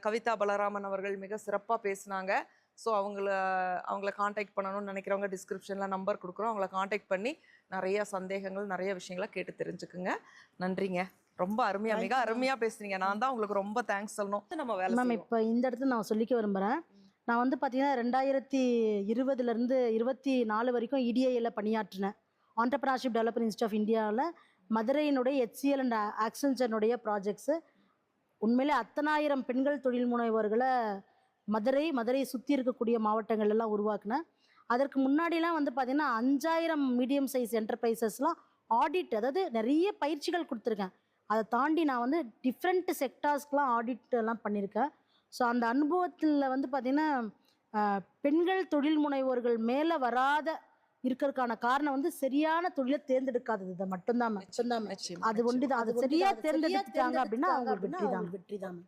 கவிதா பலராமன் அவர்கள் மிக சிறப்பாக பேசினாங்க. ஸோ அவங்கள காண்டாக்ட் பண்ணணும்னு நினைக்கிறவங்க டிஸ்கிரிப்ஷனில் நம்பர் கொடுக்குறோம். அவங்கள காண்டாக்ட் பண்ணி நிறைய சந்தேகங்கள் நிறைய விஷயங்களை கேட்டு தெரிஞ்சுக்குங்க. நன்றிங்க. ரொம்ப அருமையா மிக அருமையா பேசுறீங்க. நான் தான் உங்களுக்கு ரொம்ப தேங்க்ஸ் சொல்லணும். நம்ம வேலை மேம் இப்போ இந்த இடத்துல நான் சொல்லிக்க விரும்புகிறேன். நான் வந்து பார்த்தீங்கன்னா 2020 24 வரைக்கும் இடிஐயில் பணியாற்றினேன். ஆண்டர்பிரினர்ஷிப் டெவலப்மெண்ட் இன்ஸ்டியூட் ஆஃப் இந்தியாவில் மதுரையினுடைய HCL அண்ட் ஆக்சென்ச்சர்னுடைய ப்ராஜெக்ட்ஸு. உண்மையிலே அத்தனாயிரம் பெண்கள் தொழில் முனைவோர்களை மதுரை சுற்றி இருக்கக்கூடிய மாவட்டங்கள் எல்லாம் உருவாக்குனேன். அதற்கு முன்னாடிலாம் வந்து பார்த்திங்கன்னா 5000 மீடியம் சைஸ் என்டர்பிரைசஸ்லாம் ஆடிட், அதாவது நிறைய பயிற்சிகள் கொடுத்துருக்கேன். அதை தாண்டி நான் வந்து டிஃப்ரெண்ட் செக்டார்ஸ்க்கெலாம் ஆடிட் எல்லாம் பண்ணியிருக்கேன். ஸோ அந்த அனுபவத்தில் வந்து பார்த்திங்கன்னா பெண்கள் தொழில் முனைவோர்கள் மேலே வராத இருக்கிறதுக்கான காரணம் வந்து சரியான தொழிலை தேர்ந்தெடுக்காதது மட்டும்தான். அது ஒன்று தான். அது சரியாக தேர்ந்தெடுத்துட்டாங்க அப்படின்னா அவங்க வெற்றி தான்.